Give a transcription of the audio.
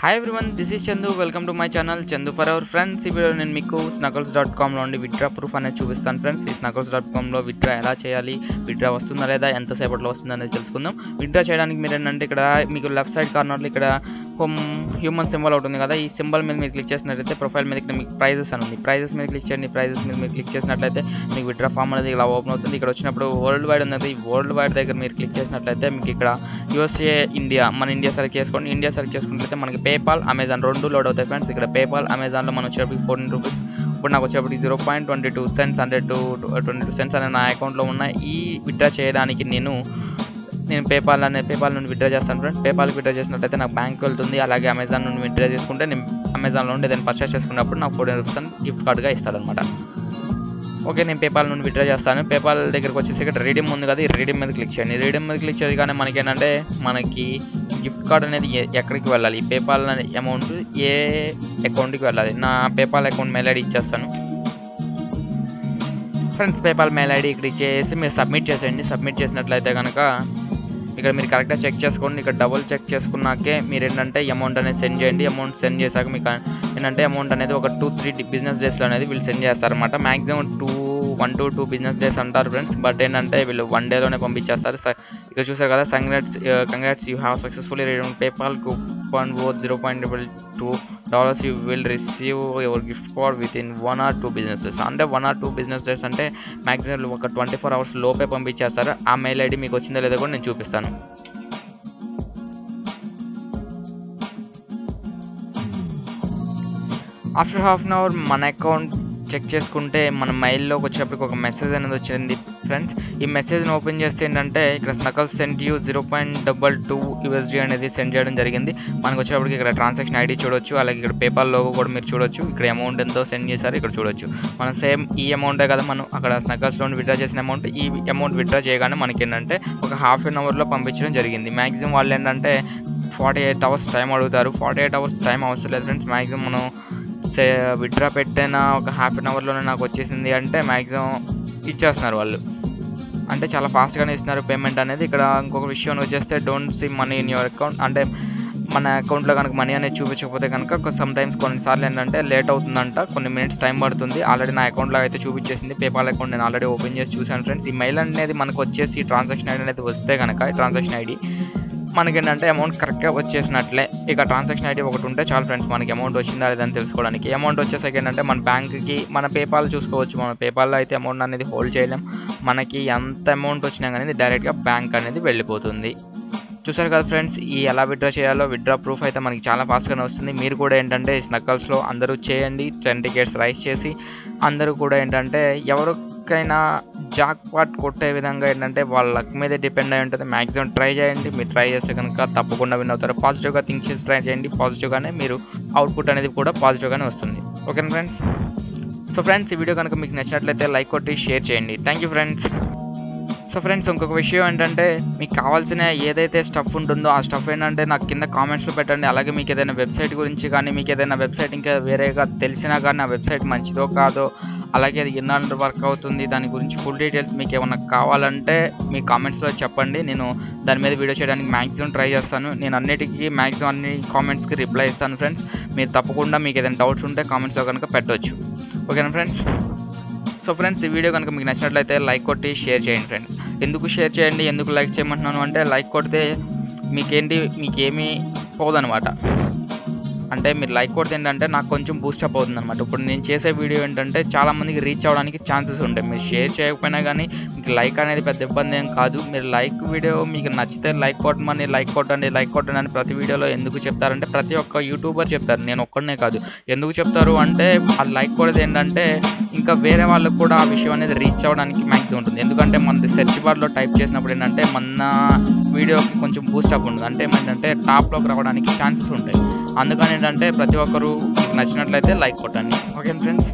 Hi everyone, this is Chandu. Welcome to my channel Chandu for our friends. ఈ video నేను మీకు snuggles.com నుండి withdraw proof అనేది చూపిస్తాను ఫ్రెండ్స్. ఈ snuggles.comలో విత్డ్రా ఎలా చేయాలి, విత్డ్రా వస్తుందా లేదా, ఎంతసేపట్లో వస్తుందా అనేది తెలుసుకుందాం. విత్డ్రా చేయడానికి మీరు ఏంటంటే ఇక్కడ మీకు లెఫ్ట్ సైడ్ కార్నర్లో ఇక్కడ హ్యూమన్ సింబల్ అవుతుంది కదా, ఈ సింబల్ మీద మీరు క్లిక్ చేసినట్లయితే ప్రొఫైల్ మీద ఇక్కడ మీకు ప్రైజెస్ అని ఉంది. ప్రైజెస్ మీద క్లిక్ చేయండి. ప్రైజెస్ మీద మీరు క్లిక్ చేసినట్లయితే మీకు విత్డ్రా ఫామ్ అనేది ఇలా ఓపెన్ అవుతుంది. ఇక్కడ వచ్చినప్పుడు వరల్డ్ వైడ్ ఉన్నది. వరల్డ్ వైడ్ దగ్గర మీరు క్లిక్ చేసినట్లయితే మీకు ఇక్కడ యూఎస్ఏ, ఇండియా, మన ఇండియా సెలెక్ట్ చేసుకోండి. ఇండియా సెలెక్ట్ చేసుకున్నట్లయితే మనకి పేపాల్, అమెజాన్ రెండు లోడ్ అవుతాయి ఫ్రెండ్స్. ఇక్కడ పేపాల్, అమెజాన్లో మనం వచ్చేప్పటికి 14 రూపీస్, ఇప్పుడు నాకు వచ్చేప్పటికి 0.22 cents అంటే 22 cents అనే నా అకౌంట్లో ఉన్న. ఈ విత్డ్రా చేయడానికి నేను పేపాల్ నుండి విత్డ్రా చేస్తాను ఫ్రెండ్స్. పేపాల్కి విత్డ్రా చేసినట్లయితే నాకు బ్యాంక్ వెళ్తుంది. అలాగే అమెజాన్ నుండి విత్డ్రా చేసుకుంటే నేను అమెజాన్లో ఉండి ఏదైనా పర్చేస్ చేసుకున్నప్పుడు నాకు 14 రూపీస్ గిఫ్ట్ కార్డుగా ఇస్తాడనమాట. ఓకే, నేను పేపాల్ నుండి విత్డ్రా చేస్తాను. పేపాల్ దగ్గరకు వచ్చేసి ఇక్కడ రీడీమ్ ఉంది కదా, ఈ రీడీమ్ మీద క్లిక్ చేయండి. రీడీమ్ మీద క్లిక్ చేయగానే మనకి ఏంటంటే మనకి గిఫ్ట్ కార్డ్ అనేది ఎక్కడికి వెళ్ళాలి, ఈ పేపాల్ అమౌంట్ ఏ అకౌంట్కి వెళ్ళాలి. నా పేపాల్ అకౌంట్ మెయిల్ ఐడి ఇచ్చేస్తాను ఫ్రెండ్స్. పేపాల్ మెయిల్ ఐడి ఇక్కడ ఇచ్చేసి మీరు సబ్మిట్ చేసేయండి. సబ్మిట్ చేసినట్లయితే కనుక ఇక్కడ మీరు కరెక్ట్గా చెక్ చేసుకోండి. ఇక్కడ డబుల్ చెక్ చేసుకున్నాకే మీరు ఏంటంటే అమౌంట్ అనేది సెండ్ చేయండి. అమౌంట్ సెండ్ చేశాక మీకు ఏంటంటే అమౌంట్ అనేది ఒక 2-3 బిజినెస్ డేస్లో అనేది వీళ్ళు సెండ్ చేస్తారనమాట. మ్యాక్సిమం 1 to 2 బిజినెస్ డేస్ అంటారు ఫ్రెండ్స్. బట్ ఏంటంటే వీళ్ళు 1 డేలోనే పంపించేస్తారు. ఇక్కడ చూసారు కదా, congrats you have successfully redeemed PayPal coupon worth $0.22. You will receive your gift card with in 1 or 2 business days. అంటే 1 or 2 బిజినెస్ డేస్ అంటే మ్యాక్సిమం ఒక 24 hours లోపే పంపించేస్తారు. ఆ మెయిల్ ఐడి మీకు వచ్చిందో లేదో కూడా నేను చూపిస్తాను. ఆఫ్టర్ హాఫ్ అన్ అవర్ మన అకౌంట్ చెక్ చేసుకుంటే మన మెయిల్లోకి వచ్చేప్పటికి ఒక మెసేజ్ అనేది వచ్చింది ఫ్రెండ్స్. ఈ మెసేజ్ని ఓపెన్ చేస్తే ఏంటంటే ఇక్కడ స్నగల్స్ సెండ్ యూ $0.22 అనేది సెండ్ చేయడం జరిగింది. మనకు వచ్చేప్పటికి ఇక్కడ ట్రాన్సాక్షన్ ఐడి చూడొచ్చు, అలాగే ఇక్కడ పేపాల్ లోగో కూడా మీరు చూడొచ్చు. ఇక్కడ అమౌంట్ ఎంతో సెండ్ చేశారు ఇక్కడ చూడొచ్చు. మనం సేమ్ ఈ అమౌంటే కదా మనం అక్కడ స్నగల్స్లో విత్డ్రా చేసిన అమౌంట్. ఈ అమౌంట్ విత్డ్రా చేయగానే మనకి ఏంటంటే ఒక హాఫ్ అన్ అవర్లో పంపించడం జరిగింది. మ్యాక్సిమం వాళ్ళు ఏంటంటే 48 hours టైం అడుగుతారు. 48 hours టైం అవసరం లేదు ఫ్రెండ్స్. మ్యాక్సిమం మనం విత్డ్రా పెట్టిన ఒక హాఫ్ అన్ అవర్లోనే నాకు వచ్చేసింది అంటే మ్యాక్సిమం ఇచ్చేస్తున్నారు వాళ్ళు. అంటే చాలా ఫాస్ట్గానే ఇస్తున్నారు పేమెంట్ అనేది. ఇక్కడ ఇంకొక విషయం వచ్చేస్తే don't see money in your account, అంటే మన అకౌంట్లో కనుక మనీ అనేది చూపించకపోతే కనుక సమ్టైమ్స్ కొన్నిసార్లు ఏంటంటే లేట్ అవుతుందంట, కొన్ని మినిట్స్ టైం పడుతుంది. ఆల్రెడీ నా అకౌంట్లో అయితే చూపించేసింది. పేపాల్ అకౌంట్ నేను ఆల్రెడీ ఓపెన్ చేసి చూశాను ఫ్రెండ్స్. ఈ మెయిల్ అనేది మనకు వచ్చేసి ట్రాన్సాక్షన్ ఐడి అనేది వస్తే కనుక ట్రాన్సాక్షన్ ఐడి మనకేంటంటే అమౌంట్ కరెక్ట్గా వచ్చేసినట్లే. ఇక ట్రాన్సాక్షన్ ఐడి ఒకటి ఉంటే చాలు ఫ్రెండ్స్, మనకి అమౌంట్ వచ్చిందా లేదని తెలుసుకోవడానికి. అమౌంట్ వచ్చేసరికి ఏంటంటే మన బ్యాంక్కి మన పేపాల్ చూసుకోవచ్చు. మన పేపాల్లో అయితే అమౌంట్ అనేది హోల్డ్ చేయలేం. మనకి ఎంత అమౌంట్ వచ్చినా కానీ డైరెక్ట్గా బ్యాంక్ అనేది వెళ్ళిపోతుంది. చూసారు కదా ఫ్రెండ్స్, ఈ ఎలా విత్డ్రా చేయాలో. విత్డ్రా ప్రూఫ్ అయితే మనకి చాలా ఫాస్ట్గానే వస్తుంది. మీరు కూడా ఏంటంటే స్నగల్స్లో అందరూ చేయండి. 10 tickets రైస్ చేసి అందరూ కూడా ఏంటంటే ఎవరికైనా జాక్ పాట్ కొట్టే విధంగా ఏంటంటే వాళ్ళ లక్ మీదే డిపెండ్ అయి ఉంటుంది. మ్యాక్సిమం ట్రై చేయండి. మీరు ట్రై చేస్తే కనుక తప్పకుండా విన్ అవుతారు. పాజిటివ్గా థింక్ చేసి ట్రై చేయండి. పాజిటివ్గానే మీరు అవుట్పుట్ అనేది కూడా పాజిటివ్గానే వస్తుంది. ఓకేనా ఫ్రెండ్స్? సో ఫ్రెండ్స్, ఈ వీడియో కనుక మీకు నచ్చినట్లయితే లైక్ కొట్టి షేర్ చేయండి. Thank you friends. So friends, ఇంకొక విషయం ఏంటంటే మీకు కావాల్సిన ఏదైతే స్టఫ్ ఉంటుందో ఆ స్టఫ్ ఏంటంటే నాకు కింద కామెంట్స్లో పెట్టండి. అలాగే మీకు ఏదైనా వెబ్సైట్ గురించి కానీ, మీకు ఏదైనా వెబ్సైట్ ఇంకా వేరేగా తెలిసినా కానీ ఆ వెబ్సైట్ మంచిదో కాదో, అలాగే అది ఎన్నాళ్ళు వర్క్ అవుతుంది, దాని గురించి ఫుల్ డీటెయిల్స్ మీకు ఏమైనా కావాలంటే మీ కామెంట్స్లో చెప్పండి. నేను దాని మీద వీడియో చేయడానికి మ్యాక్సిమం ట్రై చేస్తాను. నేను మ్యాక్సిమం అన్ని కామెంట్స్కి రిప్లై ఇస్తాను ఫ్రెండ్స్. మీరు తప్పకుండా మీకు ఏదైనా డౌట్స్ ఉంటే కామెంట్స్లో కనుక పెట్టవచ్చు. ఓకేనా ఫ్రెండ్స్? సో ఫ్రెండ్స్, ఈ వీడియో కనుక మీకు నచ్చినట్లయితే లైక్ కొట్టి షేర్ చేయండి ఫ్రెండ్స్. ఎందుకు షేర్ చేయండి, ఎందుకు లైక్ చేయమంటున్నాను అంటే లైక్ కొడితే మీకేమీ పోదనమాట. అంటే మీరు లైక్ కొడితే ఏంటంటే నాకు కొంచెం బూస్టప్ అవుతుంది అనమాట. ఇప్పుడు నేను చేసే వీడియో ఏంటంటే చాలామందికి రీచ్ అవ్వడానికి ఛాన్సెస్ ఉంటాయి. మీరు షేర్ చేయకపోయినా కానీ మీకు లైక్ అనేది పెద్ద ఇబ్బంది ఏం కాదు. మీరు వీడియో మీకు నచ్చితే లైక్ కొట్టమని, లైక్ కొట్టండి అని ప్రతి వీడియోలో ఎందుకు చెప్తారంటే ప్రతి ఒక్క యూట్యూబర్ చెప్తారు, నేను ఒక్కడనే కాదు. ఎందుకు చెప్తారు అంటే ఆ లైక్ కొడితే ఏంటంటే ఇంకా వేరే వాళ్ళకు కూడా ఆ విషయం అనేది రీచ్ అవ్వడానికి మ్యాక్సిమం ఉంటుంది. ఎందుకంటే మనది సెర్చ్ బార్లో టైప్ చేసినప్పుడు ఏంటంటే మన వీడియోకి కొంచెం బూస్టప్ ఉంటుంది. అంటే ఏంటంటే టాప్లోకి రావడానికి ఛాన్సెస్ ఉంటాయి. అందుకని ఏంటంటే ప్రతి ఒక్కరూ మీకు నచ్చినట్లయితే లైక్ కొట్టండి. Okay friends?